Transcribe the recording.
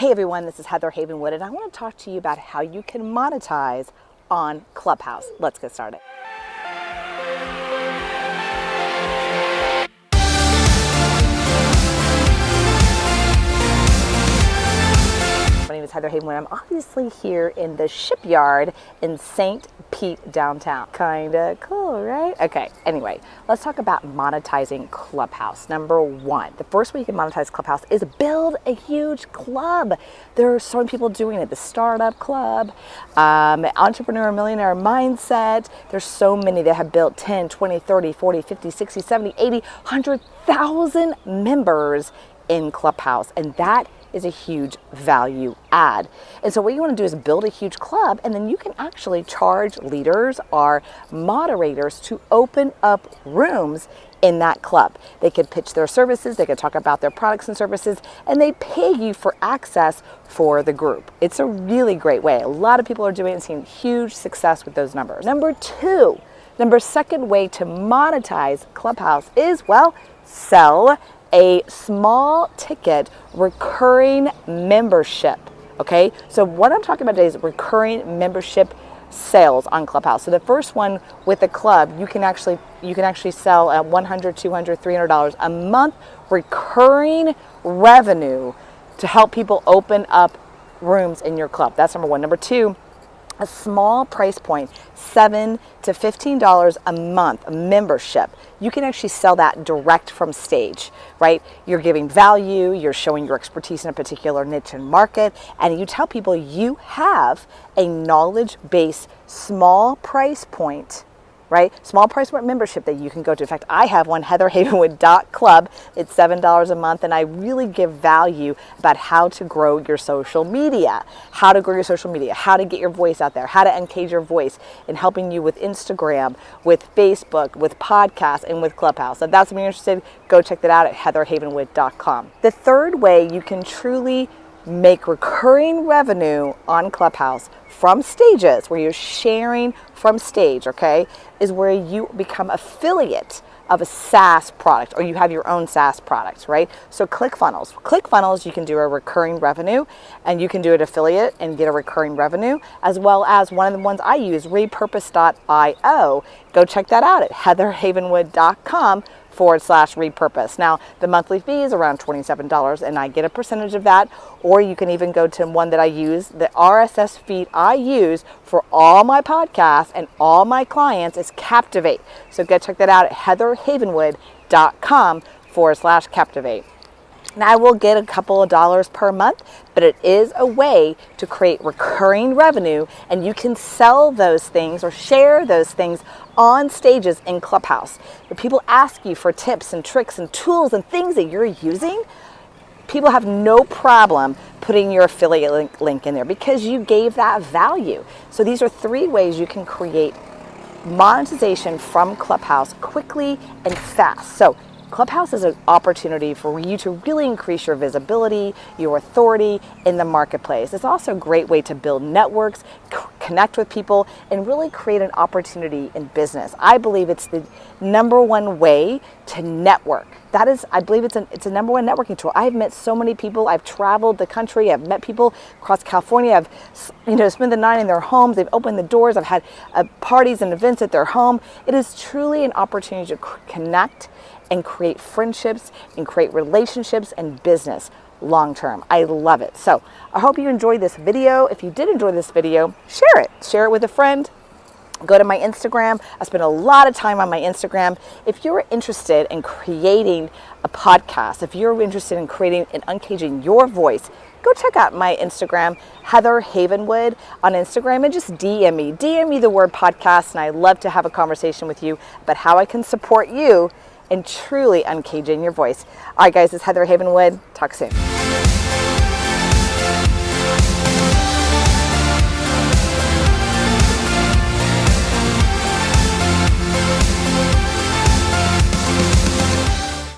Hey everyone, this is Heather Havenwood, and I want to talk to you about how you can monetize on Clubhouse. Let's get started. My name is Heather Havenwood. I'm obviously here in the shipyard in St. Pete downtown. Kinda cool, right? Okay, anyway, let's talk about monetizing Clubhouse. Number one, the first way you can monetize Clubhouse is build a huge club. There are so many people doing it. The Startup Club, Entrepreneur Millionaire Mindset. There's so many that have built 10, 20, 30, 40, 50, 60, 70, 80, 100,000 members in Clubhouse, and that is a huge value add. And so what you want to do is build a huge club, and then you can actually charge leaders or moderators to open up rooms in that club. They could pitch their services, they could talk about their products and services, and they pay you for access for the group. It's a really great way. A lot of people are doing it and seeing huge success with those numbers. Second way to monetize Clubhouse is, well, sell a small ticket recurring membership. Okay, so what I'm talking about today is recurring membership sales on Clubhouse. So the first one with the club, you can actually sell at $100, $200, $300 a month recurring revenue to help people open up rooms in your club. That's number one. Number two, a small price point, $7 to $15 a month, a membership. You can actually sell that direct from stage, right? You're giving value, you're showing your expertise in a particular niche and market, and you tell people you have a knowledge-based small price point, right? Small price point membership that you can go to. In fact, I have one, heatherhavenwood.club. It's $7 a month, and I really give value about how to grow your social media, how to get your voice out there, how to engage your voice, and helping you with Instagram, with Facebook, with podcasts, and with Clubhouse. So if that's what you're interested in, go check that out at heatherhavenwood.com. The third way you can truly make recurring revenue on Clubhouse from stages, where you're sharing from stage, okay, is where you become affiliate of a SaaS product, or you have your own SaaS products, right? So ClickFunnels, you can do a recurring revenue, and you can do an affiliate and get a recurring revenue, as well as one of the ones I use, repurpose.io. Go check that out at heatherhavenwood.com/repurpose. Now, the monthly fee is around $27, and I get a percentage of that. Or you can even go to one that I use. The RSS feed I use for all my podcasts and all my clients is Captivate. So go check that out at heatherhavenwood.com/Captivate. Now, I will get a couple of dollars per month, but it is a way to create recurring revenue, and you can sell those things or share those things on stages in Clubhouse. If people ask you for tips and tricks and tools and things that you're using, people have no problem putting your affiliate link in there because you gave that value. So these are three ways you can create monetization from Clubhouse quickly and fast. So Clubhouse is an opportunity for you to really increase your visibility, your authority in the marketplace. It's also a great way to build networks, connect with people, and really create an opportunity in business. I believe it's the number one way to network. I believe it's a number one networking tool. I've met so many people. I've traveled the country. I've met people across California. I've spent the night in their homes. They've opened the doors. I've had parties and events at their home. It is truly an opportunity to connect and create friendships and create relationships and business long term. I love it. So I hope you enjoyed this video. If you did enjoy this video, share it. Share it with a friend. Go to my Instagram. I spend a lot of time on my Instagram. If you're interested in creating a podcast, if you're interested in creating and uncaging your voice, go check out my Instagram, Heather Havenwood on Instagram, and just DM me. DM me the word podcast, and I love to have a conversation with you about how I can support you and truly uncaging your voice. All right, guys, it's Heather Havenwood. Talk soon.